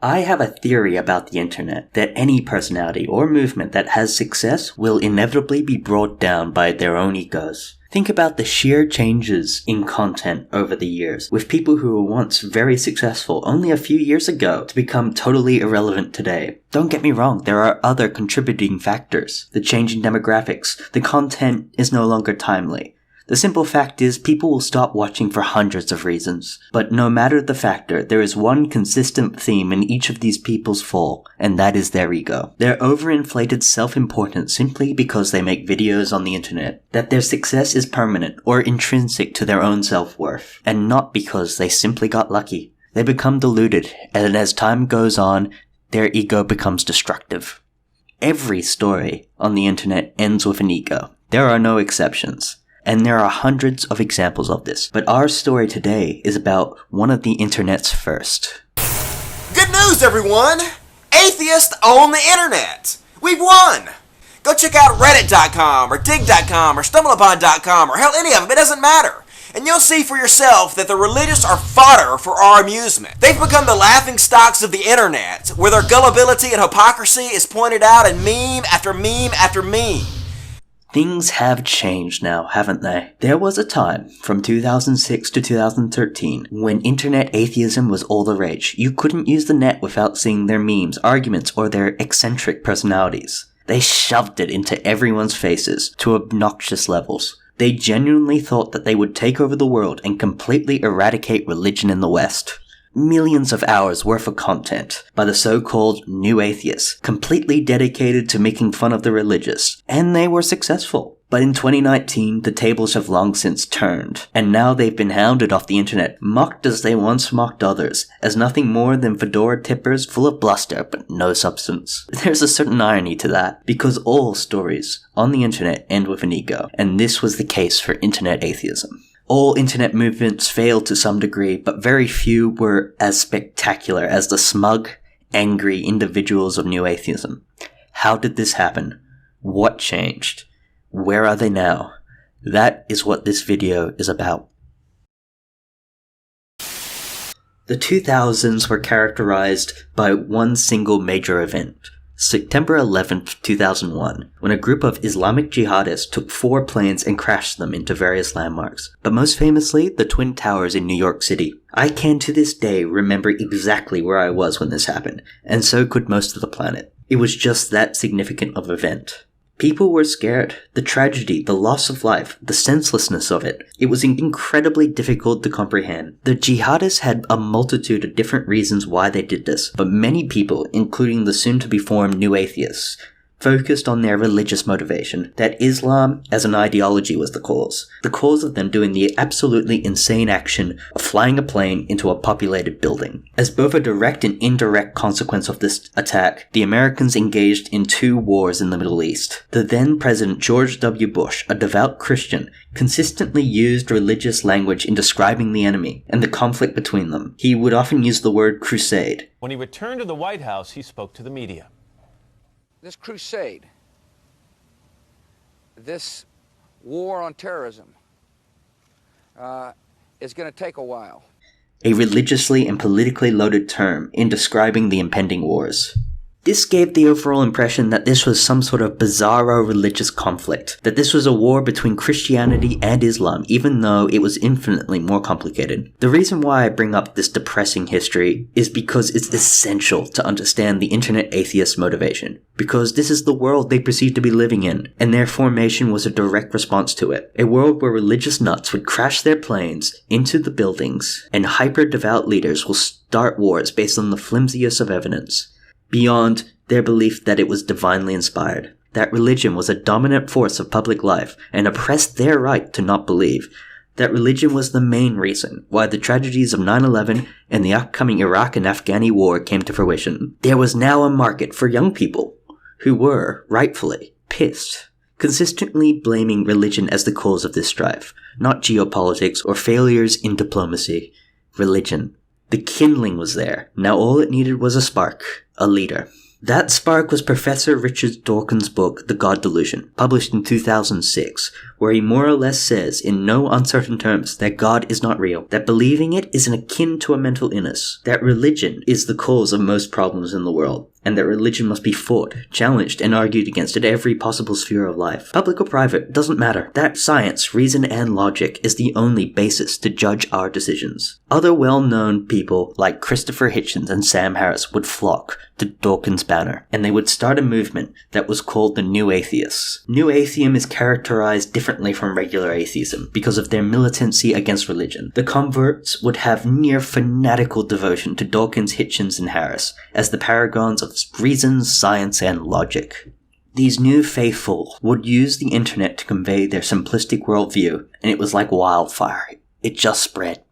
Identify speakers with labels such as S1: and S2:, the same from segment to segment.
S1: I have a theory about the internet that any personality or movement that has success will inevitably be brought down by their own egos. Think about the sheer changes in content over the years, with people who were once very successful only a few years ago to become totally irrelevant today. Don't get me wrong, there are other contributing factors. The change in demographics, the content is no longer timely. The simple fact is, people will stop watching for hundreds of reasons. But no matter the factor, there is one consistent theme in each of these people's fall, and that is their ego. Their overinflated self-importance simply because they make videos on the internet. That their success is permanent or intrinsic to their own self-worth, and not because they simply got lucky. They become deluded, and as time goes on, their ego becomes destructive. Every story on the internet ends with an ego. There are no exceptions. And there are hundreds of examples of this. But our story today is about one of the internet's first.
S2: Good news, everyone! Atheists own the internet! We've won! Go check out reddit.com or dig.com or stumbleupon.com or hell, any of them, it doesn't matter. And you'll see for yourself that the religious are fodder for our amusement. They've become the laughingstocks of the internet, where their gullibility and hypocrisy is pointed out in meme after meme after meme.
S1: Things have changed now, haven't they? There was a time, from 2006 to 2013, when internet atheism was all the rage. You couldn't use the net without seeing their memes, arguments, or their eccentric personalities. They shoved it into everyone's faces, to obnoxious levels. They genuinely thought that they would take over the world and completely eradicate religion in the West. Millions of hours worth of content by the so-called new atheists, completely dedicated to making fun of the religious, and they were successful. But in 2019, the tables have long since turned, and now they've been hounded off the internet, mocked as they once mocked others, as nothing more than fedora tippers full of bluster but no substance. There's a certain irony to that, because all stories on the internet end with an ego, and this was the case for internet atheism. All internet movements failed to some degree, but very few were as spectacular as the smug, angry individuals of new atheism. How did this happen? What changed? Where are they now? That is what this video is about. The 2000s were characterized by one single major event. September 11th, 2001, when a group of Islamic jihadists took 4 planes and crashed them into various landmarks, but most famously, the Twin Towers in New York City. I can to this day remember exactly where I was when this happened, and so could most of the planet. It was just that significant of an event. People were scared. The tragedy, the loss of life, the senselessness of it. It was incredibly difficult to comprehend. The jihadists had a multitude of different reasons why they did this, but many people, including the soon-to-be-formed new atheists, focused on their religious motivation, that Islam as an ideology was the cause. The cause of them doing the absolutely insane action of flying a plane into a populated building. As both a direct and indirect consequence of this attack, the Americans engaged in 2 wars in the Middle East. The then President George W. Bush, a devout Christian, consistently used religious language in describing the enemy and the conflict between them. He would often use the word crusade.
S3: When he returned to the White House, he spoke to the media.
S4: This crusade, this war on terrorism, is going to take a while.
S1: A religiously and politically loaded term in describing the impending wars. This gave the overall impression that this was some sort of bizarro religious conflict, that this was a war between Christianity and Islam, even though it was infinitely more complicated. The reason why I bring up this depressing history is because it's essential to understand the internet atheist motivation, because this is the world they perceived to be living in, and their formation was a direct response to it. A world where religious nuts would crash their planes into the buildings, and hyper-devout leaders will start wars based on the flimsiest of evidence, beyond their belief that it was divinely inspired, that religion was a dominant force of public life and oppressed their right to not believe, that religion was the main reason why the tragedies of 9/11 and the upcoming Iraq and Afghani war came to fruition. There was now a market for young people who were, rightfully, pissed, consistently blaming religion as the cause of this strife, not geopolitics or failures in diplomacy. Religion. The kindling was there. Now all it needed was a spark, a leader. That spark was Professor Richard Dawkins' book, The God Delusion, published in 2006, where he more or less says, in no uncertain terms, that God is not real, that believing it is akin to a mental illness, that religion is the cause of most problems in the world, and that religion must be fought, challenged, and argued against at every possible sphere of life. Public or private, doesn't matter. That science, reason, and logic is the only basis to judge our decisions. Other well-known people like Christopher Hitchens and Sam Harris would flock to Dawkins' banner, and they would start a movement that was called the New Atheists. New Atheism is characterized differently from regular atheism because of their militancy against religion. The converts would have near fanatical devotion to Dawkins, Hitchens, and Harris as the paragons of reason, science, and logic. These new faithful would use the internet to convey their simplistic worldview, and it was like wildfire. It just spread.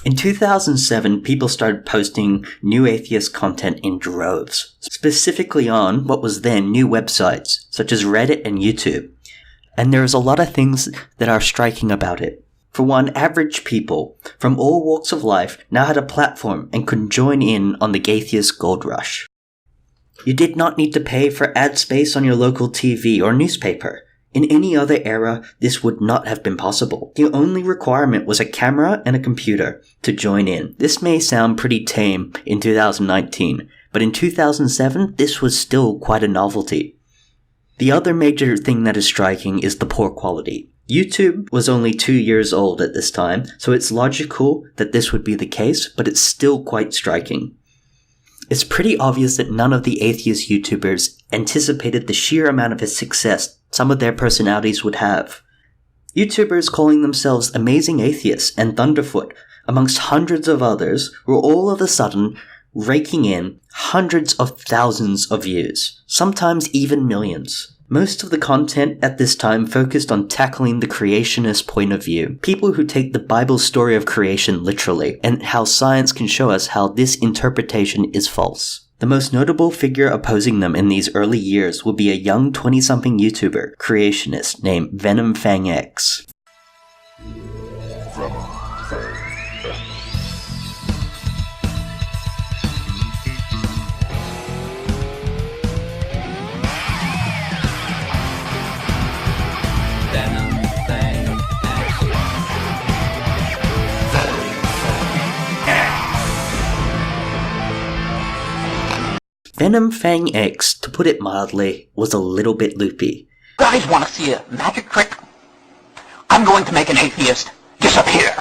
S1: In 2007, people started posting new atheist content in droves, specifically on what was then new websites, such as Reddit and YouTube. And there's a lot of things that are striking about it. For one, average people from all walks of life now had a platform and could join in on the atheist gold rush. You did not need to pay for ad space on your local TV or newspaper. In any other era, this would not have been possible. The only requirement was a camera and a computer to join in. This may sound pretty tame in 2019, but in 2007, this was still quite a novelty. The other major thing that is striking is the poor quality. YouTube was only 2 years old at this time, so it's logical that this would be the case, but it's still quite striking. It's pretty obvious that none of the atheist YouTubers anticipated the sheer amount of success some of their personalities would have. YouTubers calling themselves Amazing Atheists and Thunderfoot, amongst hundreds of others, were all of a sudden raking in hundreds of thousands of views, sometimes even millions. Most of the content at this time focused on tackling the creationist point of view, people who take the Bible story of creation literally, and how science can show us how this interpretation is false. The most notable figure opposing them in these early years would be a young 20-something YouTuber, creationist, named Venom Fang X. Venom Fang X, to put it mildly, was a little bit loopy.
S5: Guys want to see a magic trick? I'm going to make an atheist disappear.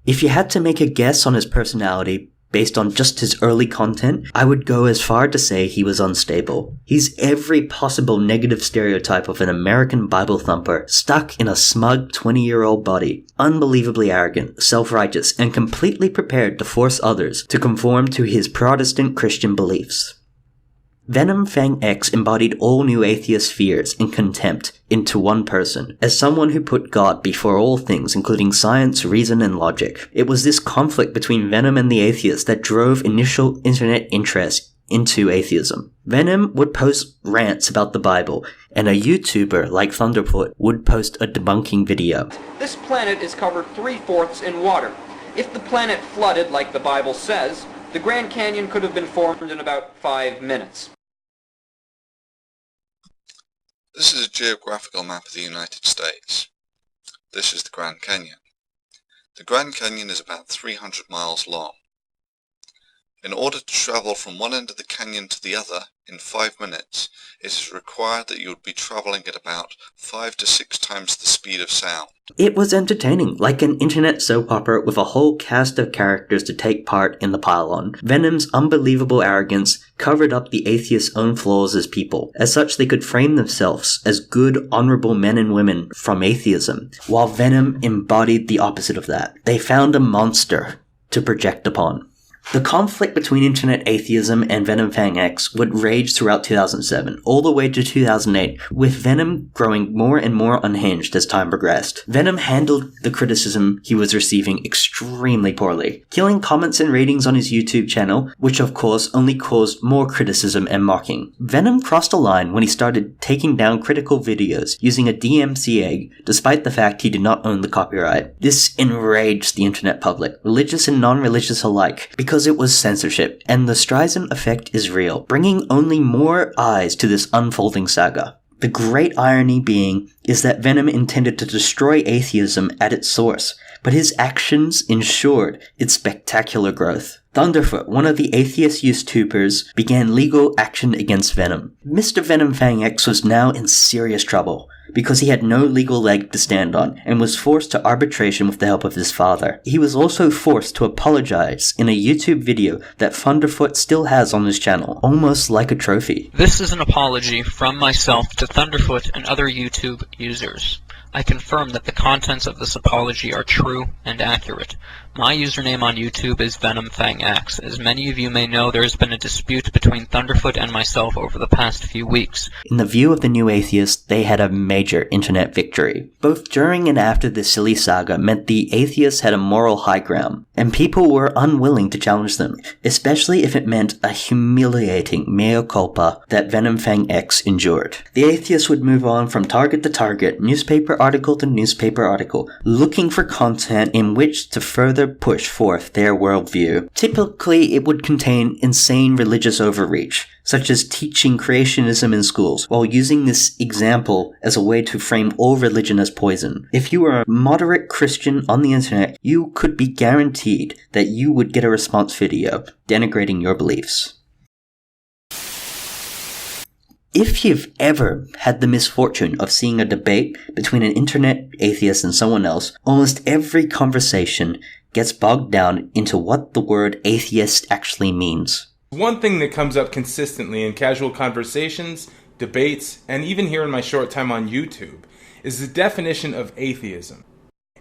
S1: If you had to make a guess on his personality based on just his early content, I would go as far to say he was unstable. He's every possible negative stereotype of an American Bible thumper stuck in a smug 20-year-old body, unbelievably arrogant, self-righteous, and completely prepared to force others to conform to his Protestant Christian beliefs. Venom Fang X embodied all new atheist fears and contempt into one person, as someone who put God before all things, including science, reason, and logic. It was this conflict between Venom and the atheists that drove initial internet interest into atheism. Venom would post rants about the Bible, and a YouTuber like Thunderfoot would post a debunking video.
S6: This planet is covered 3/4 in water. If the planet flooded like the Bible says, the Grand Canyon could have been formed in about 5 minutes.
S7: This is a geographical map of the United States. This is the Grand Canyon. The Grand Canyon is about 300 miles long. In order to travel from one end of the canyon to the other in 5 minutes, it is required that you would be travelling at about 5 to 6 times the speed of sound.
S1: It was entertaining, like an internet soap opera with a whole cast of characters to take part in the pile-on. Venom's unbelievable arrogance covered up the atheists' own flaws as people. As such, they could frame themselves as good, honorable men and women from atheism, while Venom embodied the opposite of that. They found a monster to project upon. The conflict between internet atheism and Venom Fang X would rage throughout 2007, all the way to 2008, with Venom growing more and more unhinged as time progressed. Venom handled the criticism he was receiving extremely poorly, killing comments and ratings on his YouTube channel, which of course only caused more criticism and mocking. Venom crossed a line when he started taking down critical videos using a DMCA, despite the fact he did not own the copyright. This enraged the internet public, religious and non-religious alike, because because it was censorship, and the Streisand effect is real, bringing only more eyes to this unfolding saga. The great irony being is that Venom intended to destroy atheism at its source, but his actions ensured its spectacular growth. Thunderfoot, one of the atheist YouTubers, began legal action against Venom. Mr. Venom Fang X was now in serious trouble, because he had no legal leg to stand on, and was forced to arbitration with the help of his father. He was also forced to apologize in a YouTube video that Thunderfoot still has on his channel, almost like a trophy.
S8: This is an apology from myself to Thunderfoot and other YouTube users. I confirm that the contents of this apology are true and accurate. My username on YouTube is VenomFangX. As many of you may know, there has been a dispute between Thunderfoot and myself over the past few weeks.
S1: In the view of the New Atheists, they had a major internet victory. Both during and after this silly saga meant the atheists had a moral high ground, and people were unwilling to challenge them, especially if it meant a humiliating mea culpa that VenomFangX endured. The atheists would move on from target to target, newspaper article to newspaper article, looking for content in which to further push forth their worldview. Typically, it would contain insane religious overreach, such as teaching creationism in schools, while using this example as a way to frame all religion as poison. If you were a moderate Christian on the internet, you could be guaranteed that you would get a response video denigrating your beliefs. If you've ever had the misfortune of seeing a debate between an internet atheist and someone else, almost every conversation gets bogged down into what the word atheist actually means.
S9: One thing that comes up consistently in casual conversations, debates, and even here in my short time on YouTube, is the definition of atheism.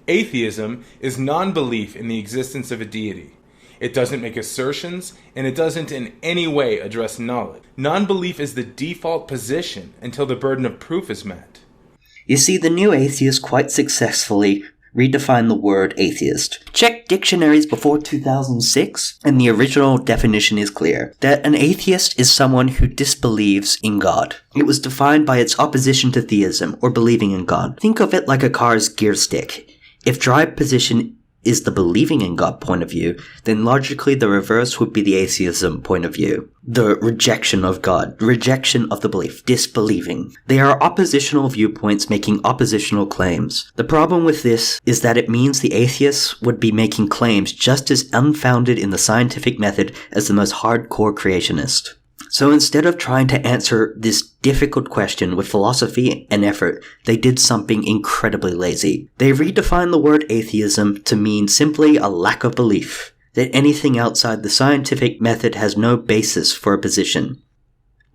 S9: Atheism is non-belief in the existence of a deity. It doesn't make assertions, and it doesn't in any way address knowledge. Non-belief is the default position until the burden of proof is met.
S1: You see, the New Atheists quite successfully redefined the word atheist. Check dictionaries before 2006, and the original definition is clear, that an atheist is someone who disbelieves in God. It was defined by its opposition to theism, or believing in God. Think of it like a car's gear stick. If drive position is the believing in God point of view, then logically the reverse would be the atheism point of view. The rejection of God, rejection of the belief, disbelieving. They are oppositional viewpoints making oppositional claims. The problem with this is that it means the atheists would be making claims just as unfounded in the scientific method as the most hardcore creationist. So instead of trying to answer this difficult question with philosophy and effort, they did something incredibly lazy. They redefined the word atheism to mean simply a lack of belief, that anything outside the scientific method has no basis for a position.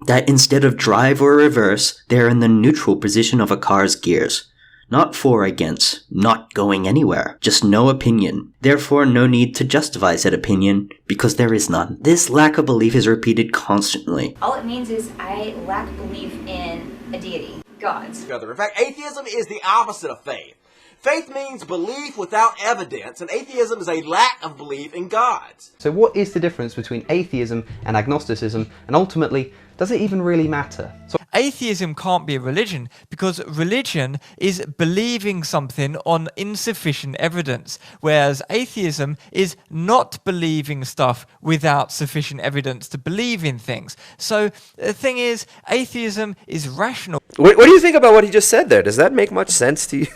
S1: That instead of drive or reverse, they're in the neutral position of a car's gears. Not for or against, not going anywhere, just no opinion. Therefore, no need to justify said opinion, because there is none. This lack of belief is repeated constantly.
S10: All it means is I lack belief in a deity, gods.
S2: In fact, atheism is the opposite of faith. Faith means belief without evidence, and atheism is a lack of belief in gods.
S11: So what is the difference between atheism and agnosticism, and ultimately, does it even really matter? So
S12: atheism can't be a religion because religion is believing something on insufficient evidence, whereas atheism is not believing stuff without sufficient evidence to believe in things. So the thing is, atheism is rational.
S13: What do you think about what he just said there? Does that make much sense to you?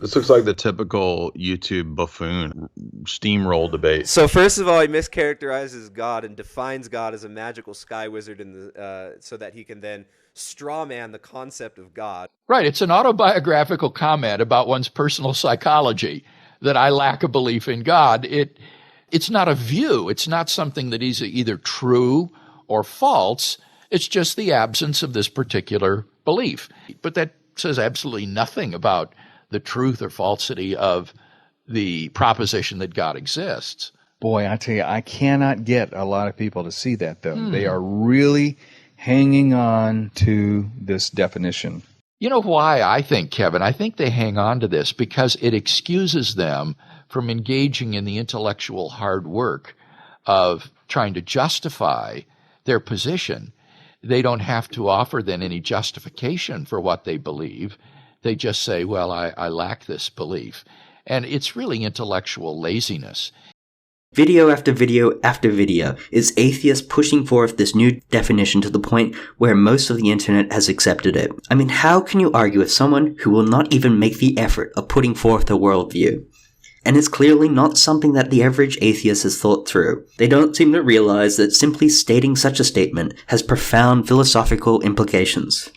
S14: This looks like the typical YouTube buffoon steamroll debate.
S13: So first of all, he mischaracterizes God and defines God as a magical sky wizard so that he can then straw man the concept of God.
S15: Right. It's an autobiographical comment about one's personal psychology that I lack a belief in God. It's not a view. It's not something that is either true or false. It's just the absence of this particular belief. But that says absolutely nothing about the truth or falsity of the proposition that God exists.
S16: Boy, I tell you, I cannot get a lot of people to see that, though. They are really hanging on to this definition.
S15: You know why I think, Kevin? I think they hang on to this because it excuses them from engaging in the intellectual hard work of trying to justify their position. They don't have to offer then any justification for what they believe. They just say, well, I lack this belief. And it's really intellectual laziness.
S1: Video after video after video is atheists pushing forth this new definition to the point where most of the internet has accepted it. I mean, how can you argue with someone who will not even make the effort of putting forth a worldview? And it's clearly not something that the average atheist has thought through. They don't seem to realize that simply stating such a statement has profound philosophical implications.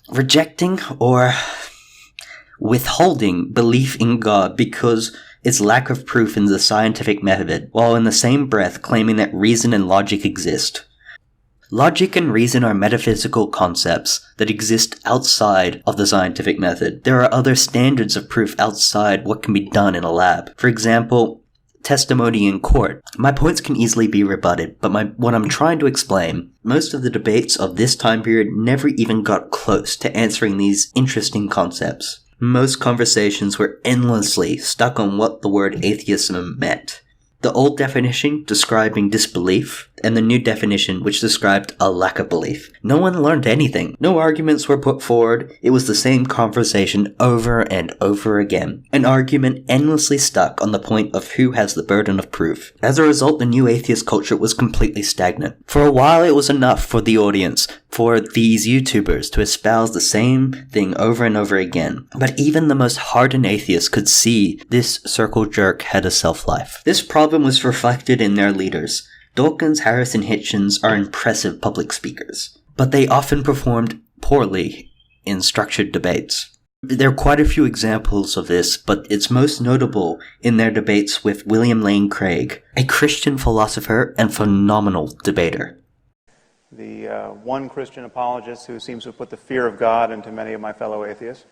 S1: Rejecting or withholding belief in God because its lack of proof in the scientific method, while in the same breath claiming that reason and logic exist. Logic and reason are metaphysical concepts that exist outside of the scientific method. There are other standards of proof outside what can be done in a lab. For example, testimony in court. My points can easily be rebutted, but what I'm trying to explain, most of the debates of this time period never even got close to answering these interesting concepts. Most conversations were endlessly stuck on what the word atheism meant. The old definition describing disbelief, and the new definition which described a lack of belief. No one learned anything. No arguments were put forward. It was the same conversation over and over again. An argument endlessly stuck on the point of who has the burden of proof. As a result, the new atheist culture was completely stagnant. For a while, it was enough for the audience, for these YouTubers to espouse the same thing over and over again. But even the most hardened atheists could see this circle jerk had a self-life. This problem was reflected in their leaders. Dawkins, Harris, and Hitchens are impressive public speakers, but they often performed poorly in structured debates. There are quite a few examples of this, but it's most notable in their debates with William Lane Craig, a Christian philosopher and phenomenal debater.
S17: The one Christian apologist who seems to have put the fear of God into many of my fellow atheists.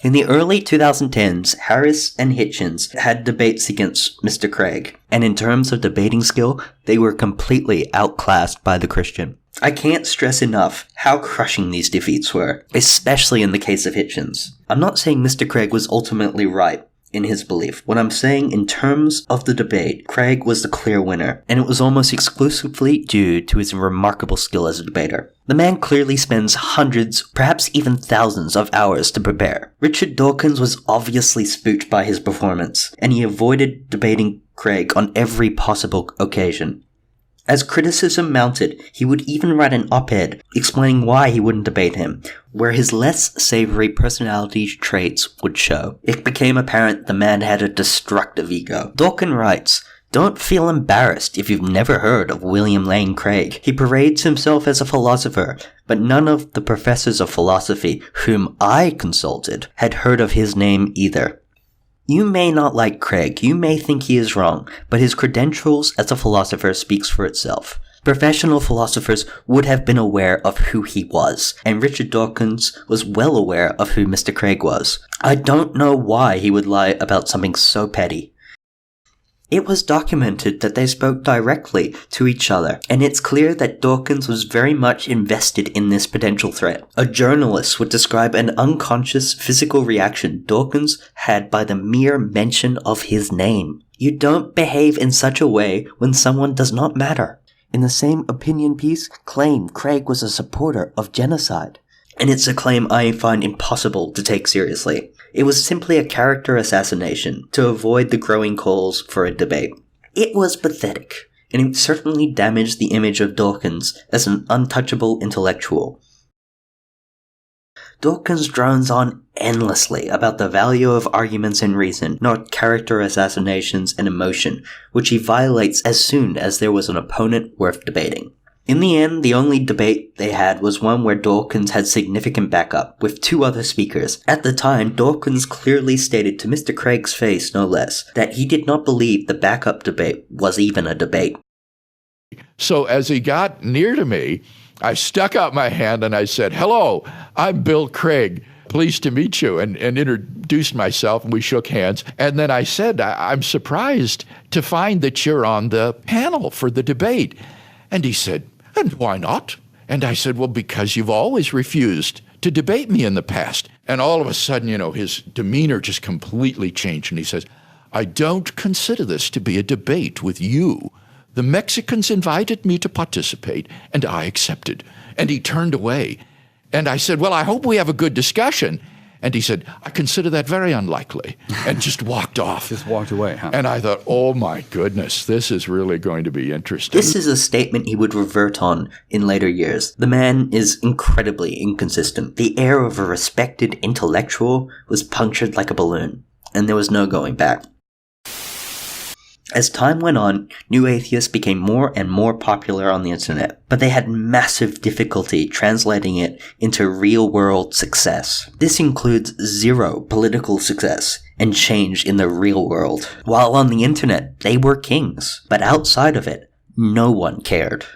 S1: In the early 2010s, Harris and Hitchens had debates against Mr. Craig, and in terms of debating skill, they were completely outclassed by the Christian. I can't stress enough how crushing these defeats were, especially in the case of Hitchens. I'm not saying Mr. Craig was ultimately right in his belief. What I'm saying in terms of the debate, Craig was the clear winner, and it was almost exclusively due to his remarkable skill as a debater. The man clearly spends hundreds, perhaps even thousands of hours to prepare. Richard Dawkins was obviously spooked by his performance, and he avoided debating Craig on every possible occasion. As criticism mounted, he would even write an op-ed explaining why he wouldn't debate him, where his less savory personality traits would show. It became apparent the man had a destructive ego. Dawkins writes, "Don't feel embarrassed if you've never heard of William Lane Craig. He parades himself as a philosopher, but none of the professors of philosophy whom I consulted had heard of his name either." You may not like Craig, you may think he is wrong, but his credentials as a philosopher speaks for itself. Professional philosophers would have been aware of who he was, and Richard Dawkins was well aware of who Mr. Craig was. I don't know why he would lie about something so petty. It was documented that they spoke directly to each other, and it's clear that Dawkins was very much invested in this potential threat. A journalist would describe an unconscious physical reaction Dawkins had by the mere mention of his name. You don't behave in such a way when someone does not matter. In the same opinion piece, claim Craig was a supporter of genocide. And it's a claim I find impossible to take seriously. It was simply a character assassination to avoid the growing calls for a debate. It was pathetic, and it certainly damaged the image of Dawkins as an untouchable intellectual. Dawkins drones on endlessly about the value of arguments and reason, not character assassinations and emotion, which he violates as soon as there was an opponent worth debating. In the end, the only debate they had was one where Dawkins had significant backup, with two other speakers. At the time, Dawkins clearly stated to Mr. Craig's face, no less, that he did not believe the backup debate was even a debate.
S15: So as he got near to me, I stuck out my hand and I said, "Hello, I'm Bill Craig. Pleased to meet you," and introduced myself, and we shook hands. And then I said, "I'm surprised to find that you're on the panel for the debate." And he said, "And why not?" And I said, "Well, because you've always refused to debate me in the past." And all of a sudden, his demeanor just completely changed. And he says, "I don't consider this to be a debate with you. The Mexicans invited me to participate, and I accepted." And he turned away. And I said, "Well, I hope we have a good discussion." And he said, I consider that very unlikely, and just walked off.
S16: Just walked away, huh?
S15: And I thought, oh my goodness, this is really going to be interesting.
S1: This is a statement he would revert on in later years. The man is incredibly inconsistent. The air of a respected intellectual was punctured like a balloon, and there was no going back. As time went on, new atheists became more and more popular on the internet, but they had massive difficulty translating it into real-world success. This includes zero political success and change in the real world. While on the internet, they were kings, but outside of it, no one cared.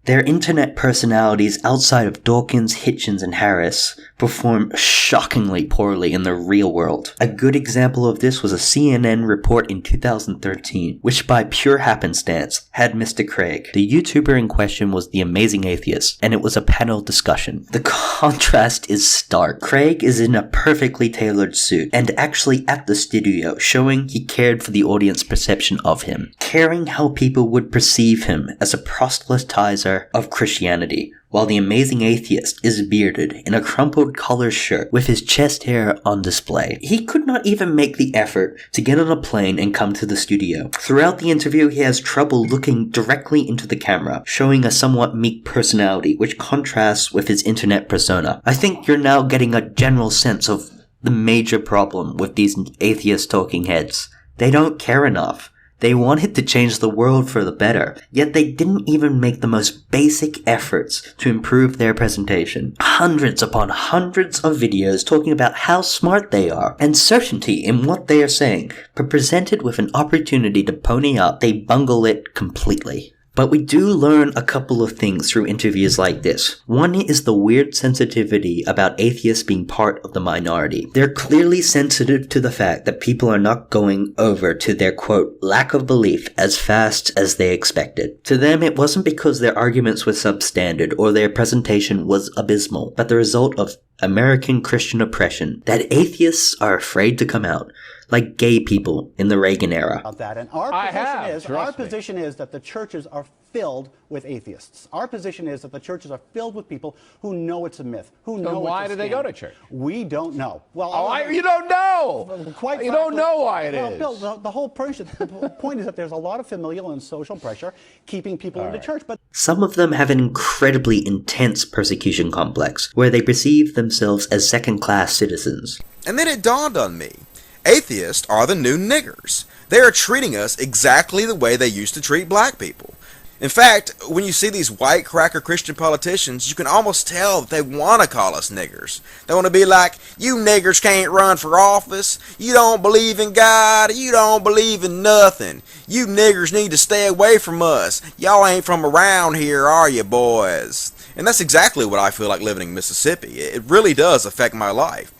S1: Their internet personalities outside of Dawkins, Hitchens, and Harris performed shockingly poorly in the real world. A good example of this was a CNN report in 2013, which by pure happenstance had Mr. Craig. The YouTuber in question was The Amazing Atheist, and it was a panel discussion. The contrast is stark. Craig is in a perfectly tailored suit, and actually at the studio, showing he cared for the audience perception of him, caring how people would perceive him as a proselytizer of Christianity, while the Amazing Atheist is bearded in a crumpled collar shirt with his chest hair on display. He could not even make the effort to get on a plane and come to the studio. Throughout the interview, he has trouble looking directly into the camera, showing a somewhat meek personality, which contrasts with his internet persona. I think you're now getting a general sense of the major problem with these atheist talking heads. They don't care enough. They wanted to change the world for the better, yet they didn't even make the most basic efforts to improve their presentation. Hundreds upon hundreds of videos talking about how smart they are and certainty in what they are saying, but presented with an opportunity to pony up, they bungle it completely. But we do learn a couple of things through interviews like this. One is the weird sensitivity about atheists being part of the minority. They're clearly sensitive to the fact that people are not going over to their, quote, lack of belief as fast as they expected. To them, it wasn't because their arguments were substandard or their presentation was abysmal, but the result of American Christian oppression, that atheists are afraid to come out, like gay people in the Reagan era.
S18: About that. And our position is that the churches are filled with atheists. Our position is that the churches are filled with people who know it's a myth, who know it's a scam.
S19: Why do they go to church?
S18: We don't know.
S19: Well, you don't know. You don't know why it is.
S18: Bill, the whole point is that there's a lot of familial and social pressure keeping people into church. But
S1: some of them have an incredibly intense persecution complex, where they perceive themselves as second-class citizens.
S2: And then it dawned on me. Atheists are the new niggers. They are treating us exactly the way they used to treat black people. In fact, when you see these white cracker Christian politicians, you can almost tell that they want to call us niggers. They want to be like, you niggers can't run for office, you don't believe in God, you don't believe in nothing. You niggers need to stay away from us. Y'all ain't from around here, are you, boys? And that's exactly what I feel like living in Mississippi. It really does affect my life.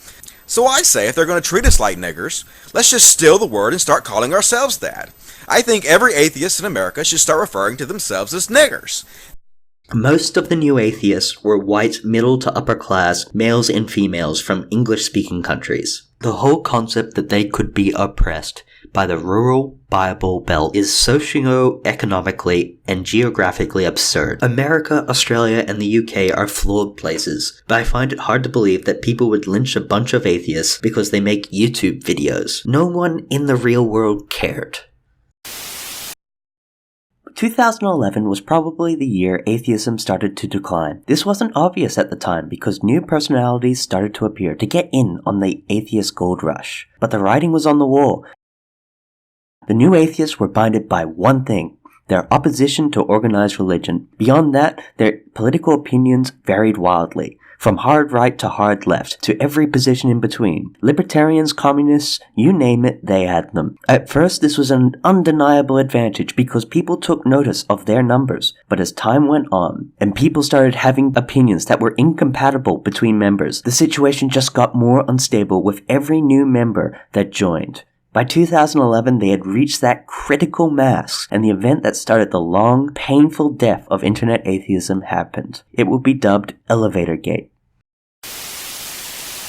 S2: So I say, if they're going to treat us like niggers, let's just steal the word and start calling ourselves that. I think every atheist in America should start referring to themselves as niggers.
S1: Most of the new atheists were white middle to upper class males and females from English-speaking countries. The whole concept that they could be oppressed by the rural Bible Belt is socio-economically and geographically absurd. America, Australia, and the UK are flawed places, but I find it hard to believe that people would lynch a bunch of atheists because they make YouTube videos. No one in the real world cared. 2011 was probably the year atheism started to decline. This wasn't obvious at the time because new personalities started to appear to get in on the atheist gold rush. But the writing was on the wall. The new atheists were binded by one thing: their opposition to organized religion. Beyond that, their political opinions varied wildly, from hard right to hard left, to every position in between. Libertarians, communists, you name it, they had them. At first, this was an undeniable advantage because people took notice of their numbers. But as time went on, and people started having opinions that were incompatible between members, the situation just got more unstable with every new member that joined. By 2011, they had reached that critical mass, and the event that started the long, painful death of internet atheism happened. It would be dubbed Elevator Gate.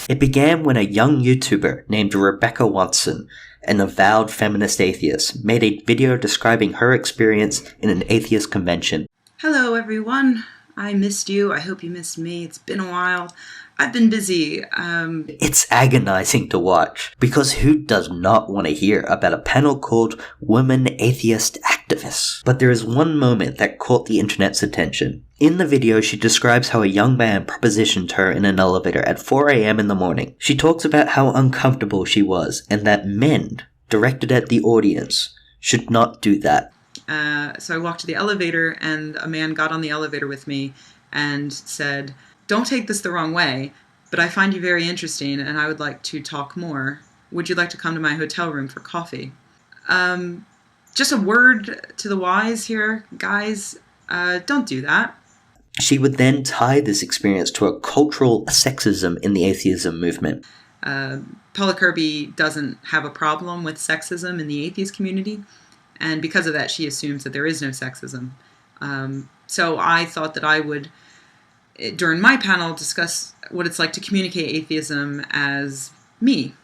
S1: It began when a young YouTuber named Rebecca Watson, an avowed feminist atheist, made a video describing her experience in an atheist convention.
S20: Hello everyone, I missed you, I hope you missed me, it's been a while. I've been busy.
S1: It's agonizing to watch, because who does not want to hear about a panel called Women Atheist Activists? But there is one moment that caught the internet's attention. In the video, she describes how a young man propositioned her in an elevator at 4 a.m. in the morning. She talks about how uncomfortable she was, and that men, directed at the audience, should not do that.
S20: So I walked to the elevator, and a man got on the elevator with me and said, "Don't take this the wrong way, but I find you very interesting and I would like to talk more. Would you like to come to my hotel room for coffee?" Just a word to the wise here, guys, don't do that.
S1: She would then tie this experience to a cultural sexism in the atheism movement.
S20: Paula Kirby doesn't have a problem with sexism in the atheist community, and because of that she assumes that there is no sexism. So I thought that I would, during my panel, discuss what it's like to communicate atheism as me,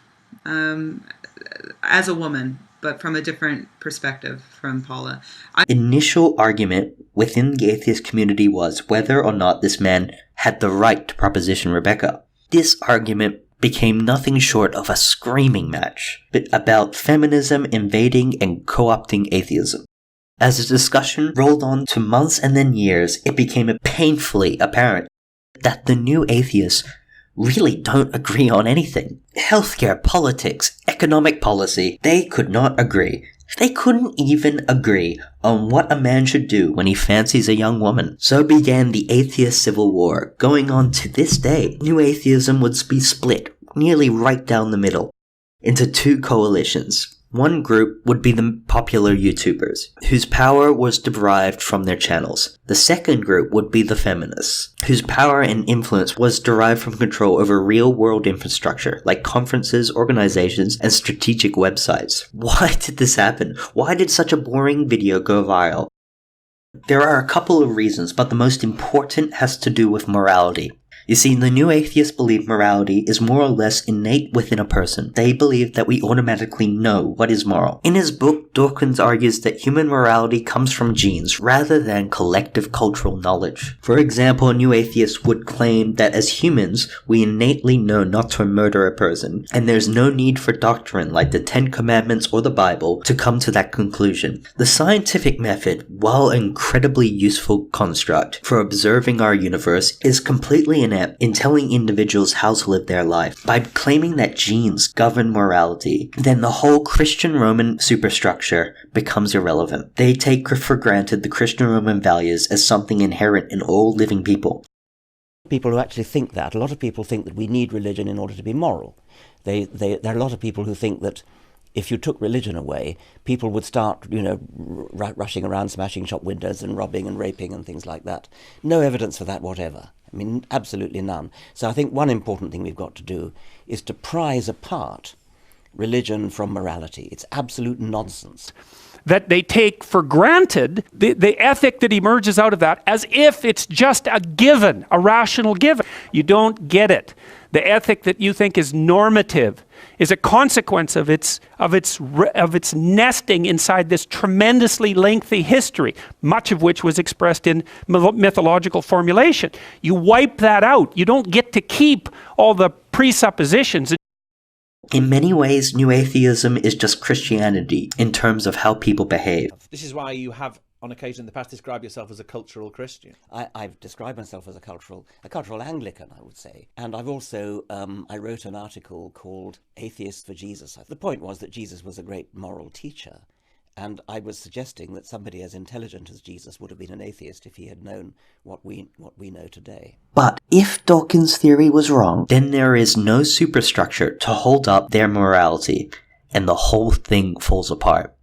S20: as a woman, but from a different perspective from Paula.
S1: Initial argument within the atheist community was whether or not this man had the right to proposition Rebecca. This argument became nothing short of a screaming match about feminism invading and co-opting atheism. As the discussion rolled on to months and then years, it became painfully apparent that the new atheists really don't agree on anything. Healthcare, politics, economic policy, they could not agree. They couldn't even agree on what a man should do when he fancies a young woman. So began the Atheist Civil War. Going on to this day, new atheism would be split nearly right down the middle into two coalitions. One group would be the popular YouTubers, whose power was derived from their channels. The second group would be the feminists, whose power and influence was derived from control over real-world infrastructure, like conferences, organizations, and strategic websites. Why did this happen? Why did such a boring video go viral? There are a couple of reasons, but the most important has to do with morality. You see, the new atheists believe morality is more or less innate within a person. They believe that we automatically know what is moral. In his book, Dawkins argues that human morality comes from genes rather than collective cultural knowledge. For example, a new atheist would claim that as humans, we innately know not to murder a person, and there's no need for doctrine like the Ten Commandments or the Bible to come to that conclusion. The scientific method, while an incredibly useful construct for observing our universe, is completely inept in telling individuals how to live their life. By claiming that genes govern morality, then the whole Christian-Roman superstructure becomes irrelevant. They take for granted the Christian-Roman values as something inherent in all living people.
S21: People who actually think that, a lot of people think that we need religion in order to be moral. There are a lot of people who think that if you took religion away, people would start, rushing around, smashing shop windows and robbing and raping and things like that. No evidence for that whatever. I mean, absolutely none. So I think one important thing we've got to do is to prize apart religion from morality. It's absolute nonsense.
S22: That they take for granted the ethic that emerges out of that as if it's just a given, a rational given. You don't get it. The ethic that you think is normative is a consequence of its nesting inside this tremendously lengthy history, much of which was expressed in mythological formulation. You wipe that out. You don't get to keep all the presuppositions.
S1: In many ways, new atheism is just Christianity in terms of how people behave.
S23: This is why you have, on occasion in the past, described yourself as a cultural Christian.
S21: I've described myself as a cultural Anglican, I would say. And I've also, I wrote an article called Atheists for Jesus. The point was that Jesus was a great moral teacher. And I was suggesting that somebody as intelligent as Jesus would have been an atheist if he had known what we know today.
S1: But if Dawkins' theory was wrong, then there is no superstructure to hold up their morality, and the whole thing falls apart.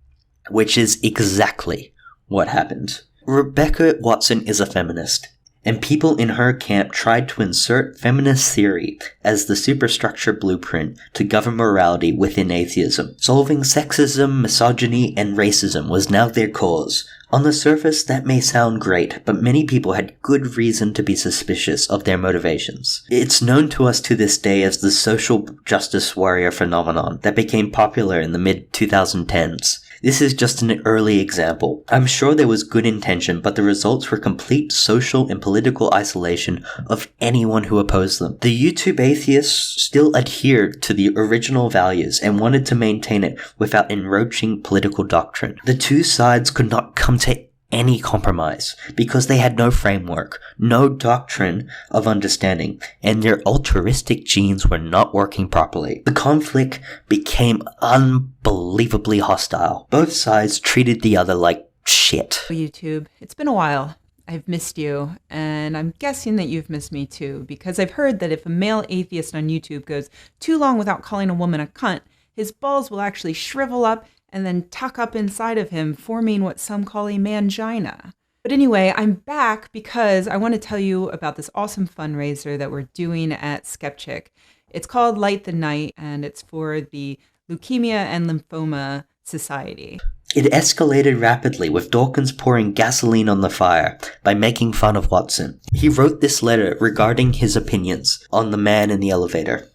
S1: Which is exactly what happened. Rebecca Watson is a feminist, and people in her camp tried to insert feminist theory as the superstructure blueprint to govern morality within atheism. Solving sexism, misogyny, and racism was now their cause. On the surface, that may sound great, but many people had good reason to be suspicious of their motivations. It's known to us to this day as the social justice warrior phenomenon that became popular in the mid-2010s. This is just an early example. I'm sure there was good intention, but the results were complete social and political isolation of anyone who opposed them. The YouTube atheists still adhered to the original values and wanted to maintain it without enroaching political doctrine. The two sides could not come to any compromise because they had no framework, no doctrine of understanding, and their altruistic genes were not working properly. The conflict became unbelievably hostile. Both sides treated the other like shit.
S20: YouTube, it's been a while. I've missed you, and I'm guessing that you've missed me too, because I've heard that if a male atheist on YouTube goes too long without calling a woman a cunt, his balls will actually shrivel up and then tuck up inside of him, forming what some call a mangina. But anyway, I'm back because I want to tell you about this awesome fundraiser that we're doing at Skeptic. It's called Light the Night, and it's for the Leukemia and Lymphoma Society.
S1: It escalated rapidly, with Dawkins pouring gasoline on the fire by making fun of Watson. He wrote this letter regarding his opinions on the man in the elevator.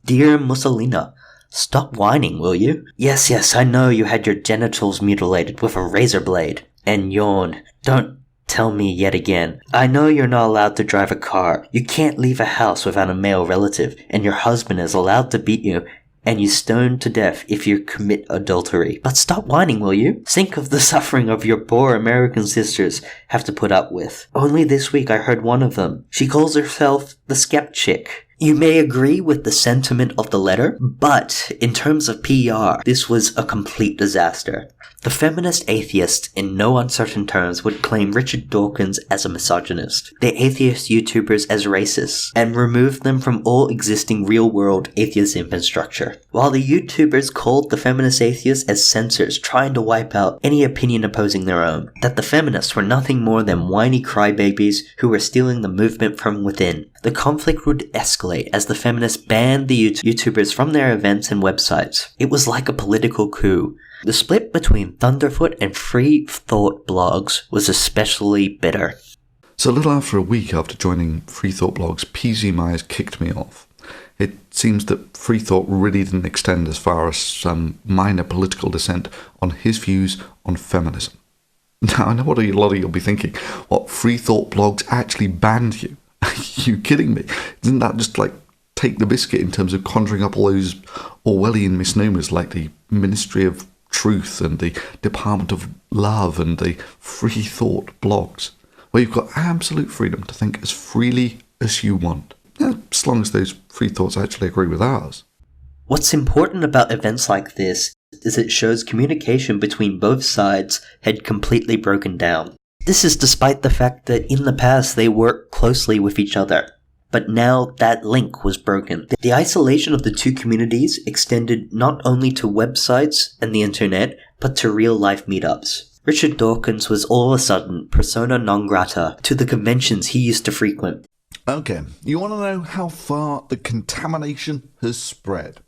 S1: Dear Mussolina, stop whining, will you? Yes, I know you had your genitals mutilated with a razor blade. And yawn. Don't tell me yet again. I know you're not allowed to drive a car. You can't leave a house without a male relative. And your husband is allowed to beat you. And you stoned to death if you commit adultery. But stop whining, will you? Think of the suffering of your poor American sisters have to put up with. Only this week I heard one of them. She calls herself the Skeptic. You may agree with the sentiment of the letter, but in terms of PR, this was a complete disaster. The Feminist Atheist, in no uncertain terms, would claim Richard Dawkins as a misogynist, the atheist YouTubers as racists, and remove them from all existing real-world atheist infrastructure. While the YouTubers called the Feminist Atheists as censors trying to wipe out any opinion opposing their own, that the feminists were nothing more than whiny crybabies who were stealing the movement from within. The conflict would escalate as the feminists banned the YouTubers from their events and websites. It was like a political coup. The split between Thunderfoot and Free Thought blogs was especially bitter.
S3: So a little after a week after joining Free Thought blogs, PZ Myers kicked me off. It seems that Free Thought really didn't extend as far as some minor political dissent on his views on feminism. Now, I know what a lot of you will be thinking. What, Free Thought blogs actually banned you? Are you kidding me? Isn't that just like take the biscuit in terms of conjuring up all those Orwellian misnomers like the Ministry of Truth and the Department of Love and the Free Thought blogs, where you've got absolute freedom to think as freely as you want, as long as those free thoughts actually agree with ours.
S1: What's important about events like this is it shows communication between both sides had completely broken down. This is despite the fact that in the past they worked closely with each other. But now that link was broken. The isolation of the two communities extended not only to websites and the internet, but to real-life meetups. Richard Dawkins was all of a sudden persona non grata to the conventions he used to frequent.
S3: Okay, you want to know how far the contamination has spread?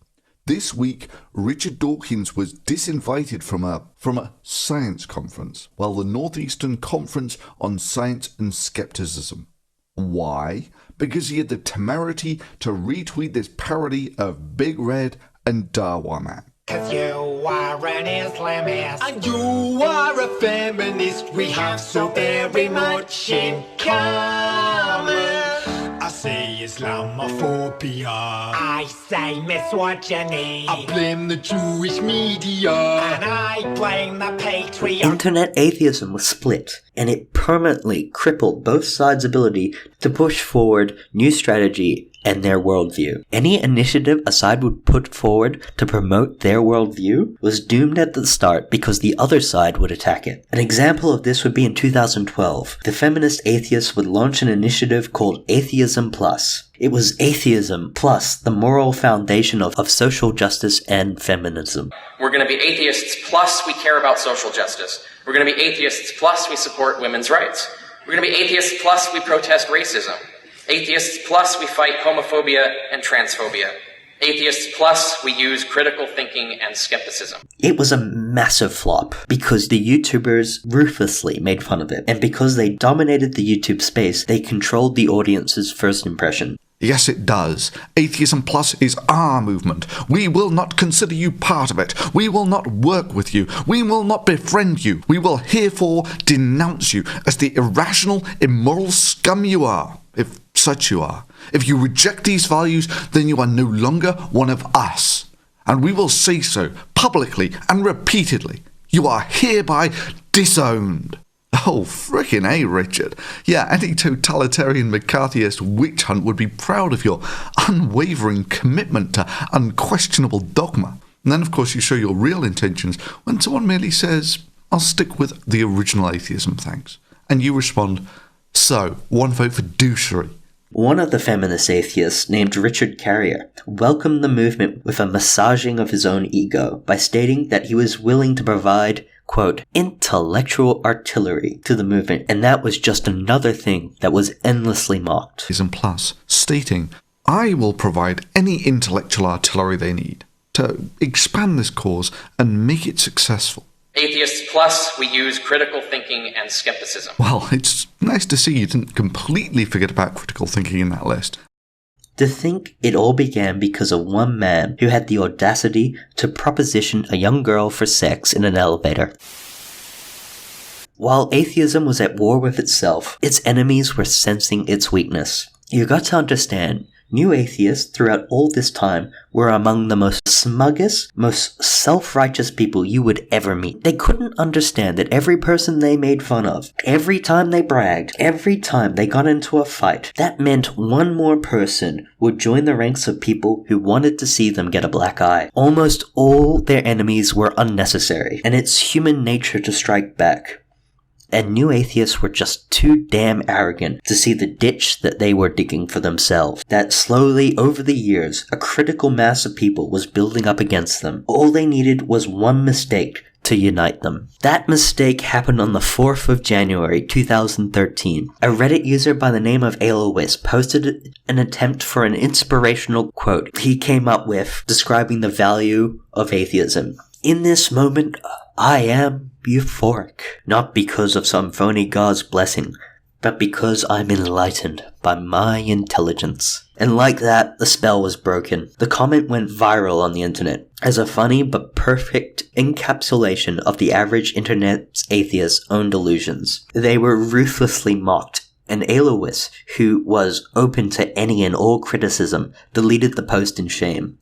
S3: This week, Richard Dawkins was disinvited from a science conference, while the Northeastern Conference on Science and Skepticism. Why? Because he had the temerity to retweet this parody of Big Red and Darwin.
S4: Cause you are an Islamist and you are a feminist. We have so very much in common. I say Islamophobia, I say misogyny, I blame the Jewish media, and I blame the patriarchy.
S1: Internet atheism was split, and it permanently crippled both sides' ability to push forward new strategy and their worldview. Any initiative a side would put forward to promote their worldview was doomed at the start because the other side would attack it. An example of this would be in 2012. The Feminist Atheists would launch an initiative called Atheism Plus. It was atheism plus the moral foundation of social justice and feminism.
S5: We're going to be atheists plus we care about social justice. We're going to be atheists plus we support women's rights. We're going to be atheists plus we protest racism. Atheists plus we fight homophobia and transphobia. Atheists plus we use critical thinking and skepticism.
S1: It was a massive flop because the YouTubers ruthlessly made fun of it, and because they dominated the YouTube space, they controlled the audience's first impression.
S3: Yes, it does. Atheism Plus is our movement. We will not consider you part of it. We will not work with you. We will not befriend you. We will herefore denounce you as the irrational, immoral scum you are, if such you are. If you reject these values, then you are no longer one of us. And we will say so publicly and repeatedly. You are hereby disowned. Oh, frickin' A, Richard. Yeah, any totalitarian McCarthyist witch hunt would be proud of your unwavering commitment to unquestionable dogma. And then, of course, you show your real intentions when someone merely says, I'll stick with the original atheism, thanks. And you respond, so, one vote for douchery.
S1: One of the feminist atheists, named Richard Carrier, welcomed the movement with a massaging of his own ego by stating that he was willing to provide, quote, intellectual artillery to the movement, and that was just another thing that was endlessly mocked.
S3: Atheism Plus, stating, I will provide any intellectual artillery they need to expand this cause and make it successful.
S5: Atheists Plus, we use critical thinking and skepticism.
S3: Well, it's nice to see you didn't completely forget about critical thinking in that list.
S1: To think it all began because of one man who had the audacity to proposition a young girl for sex in an elevator. While atheism was at war with itself, its enemies were sensing its weakness. You got to understand, new atheists throughout all this time were among the most smuggest, most self-righteous people you would ever meet. They couldn't understand that every person they made fun of, every time they bragged, every time they got into a fight, that meant one more person would join the ranks of people who wanted to see them get a black eye. Almost all their enemies were unnecessary, and it's human nature to strike back. And new atheists were just too damn arrogant to see the ditch that they were digging for themselves. That slowly, over the years, a critical mass of people was building up against them. All they needed was one mistake to unite them. That mistake happened on the 4th of January 2013. A Reddit user by the name of Alois posted an attempt for an inspirational quote he came up with describing the value of atheism. In this moment, I am euphoric, not because of some phony God's blessing, but because I'm enlightened by my intelligence. And like that, the spell was broken. The comment went viral on the internet as a funny but perfect encapsulation of the average internet's atheist's own delusions. They were ruthlessly mocked, and Alois, who was open to any and all criticism, deleted the post in shame.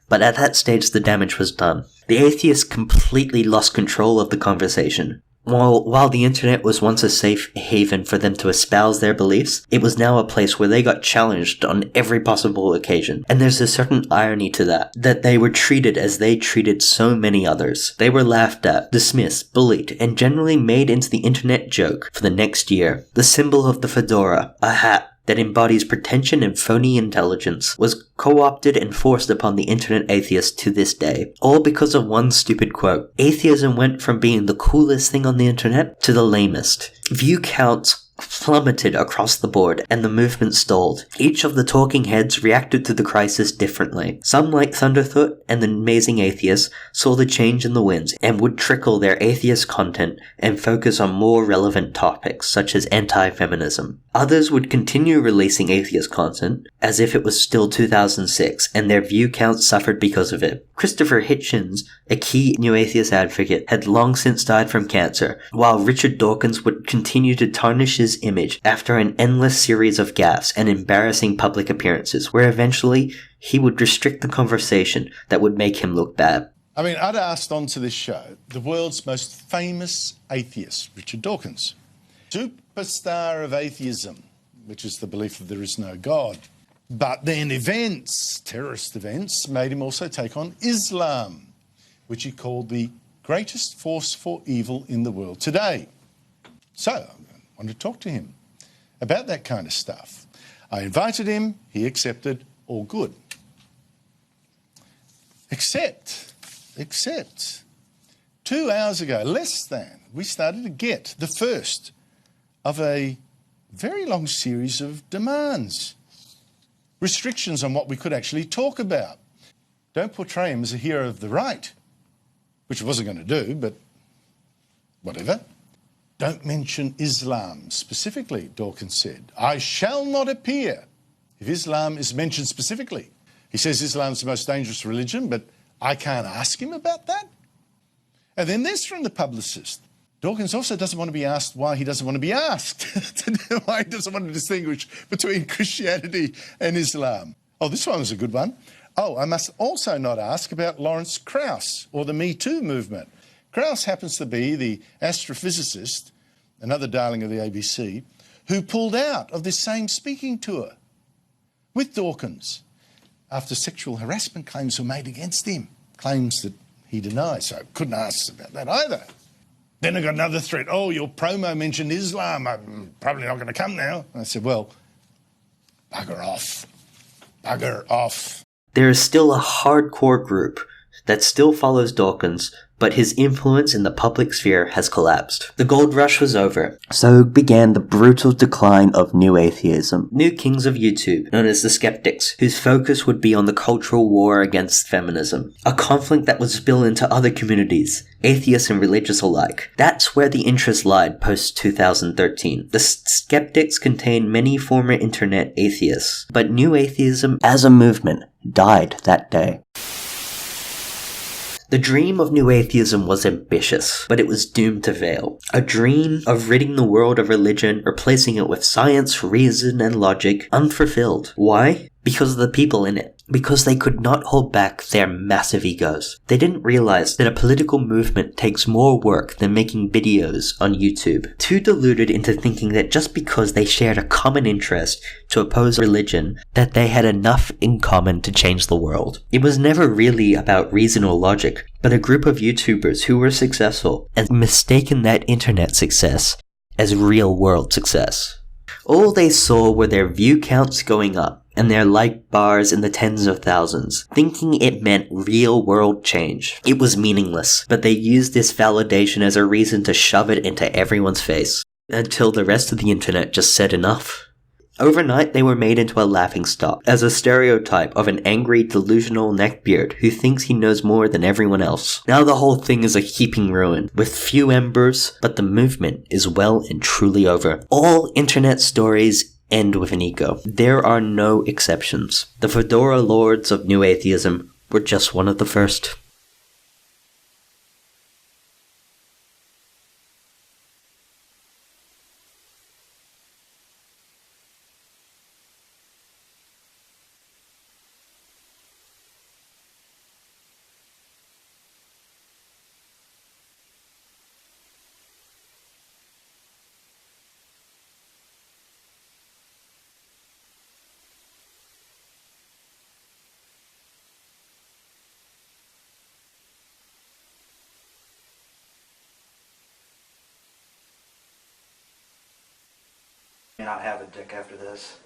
S1: But at that stage, the damage was done. The atheists completely lost control of the conversation. While the internet was once a safe haven for them to espouse their beliefs, it was now a place where they got challenged on every possible occasion. And there's a certain irony to that they were treated as they treated so many others. They were laughed at, dismissed, bullied, and generally made into the internet joke for the next year. The symbol of the fedora, a hat that embodies pretension and phony intelligence, was co-opted and forced upon the internet atheists to this day, all because of one stupid quote. Atheism went from being the coolest thing on the internet to the lamest. View counts plummeted across the board, and the movement stalled. Each of the talking heads reacted to the crisis differently. Some, like Thunderfoot and the Amazing Atheist, saw the change in the winds and would trickle their atheist content and focus on more relevant topics, such as anti-feminism. Others would continue releasing atheist content as if it was still 2006, and their view counts suffered because of it. Christopher Hitchens, a key new atheist advocate, had long since died from cancer, while Richard Dawkins would continue to tarnish his image after an endless series of gaffes and embarrassing public appearances, where eventually he would restrict the conversation that would make him look bad.
S6: I mean, I'd asked onto this show the world's most famous atheist, Richard Dawkins, superstar of atheism, which is the belief that there is no God. But then events, terrorist events, made him also take on Islam, which he called the greatest force for evil in the world today. So I wanted to talk to him about that kind of stuff. I invited him, he accepted, all good. Except 2 hours ago, less than, we started to get the first of a very long series of demands. Restrictions on what we could actually talk about. Don't portray him as a hero of the right, which I wasn't going to do, but whatever. Don't mention Islam specifically, Dawkins said. I shall not appear if Islam is mentioned specifically. He says Islam's the most dangerous religion, but I can't ask him about that. And then there's from the publicist. Dawkins also doesn't want to be asked why he doesn't want to be asked, why he doesn't want to distinguish between Christianity and Islam. Oh, this one was a good one. Oh, I must also not ask about Lawrence Krauss or the Me Too movement. Krauss happens to be the astrophysicist, another darling of the ABC, who pulled out of this same speaking tour with Dawkins after sexual harassment claims were made against him, claims that he denies, so I couldn't ask about that either. Then I got another threat. Oh, your promo mentioned Islam. I'm probably not going to come now. And I said, well, bugger off. Bugger off.
S1: There is still a hardcore group that still follows Dawkins, but his influence in the public sphere has collapsed. The gold rush was over, so began the brutal decline of new atheism. New kings of YouTube, known as the skeptics, whose focus would be on the cultural war against feminism, a conflict that would spill into other communities, atheists and religious alike. That's where the interest lied post-2013. The skeptics contained many former internet atheists, but new atheism as a movement died that day. The dream of new atheism was ambitious, but it was doomed to fail. A dream of ridding the world of religion, replacing it with science, reason, and logic, unfulfilled. Why? Because of the people in it. Because they could not hold back their massive egos. They didn't realize that a political movement takes more work than making videos on YouTube. Too deluded into thinking that just because they shared a common interest to oppose religion, that they had enough in common to change the world. It was never really about reason or logic, but a group of YouTubers who were successful and mistaken that internet success as real world success. All they saw were their view counts going up and their like bars in the tens of thousands, thinking it meant real-world change. It was meaningless, but they used this validation as a reason to shove it into everyone's face, until the rest of the internet just said enough. Overnight, they were made into a laughingstock, as a stereotype of an angry, delusional neckbeard who thinks he knows more than everyone else. Now the whole thing is a heaping ruin, with few embers, but the movement is well and truly over. All internet stories end with an ego. There are no exceptions. The Fedora Lords of New Atheism were just one of the first.
S7: May not have a dick after this.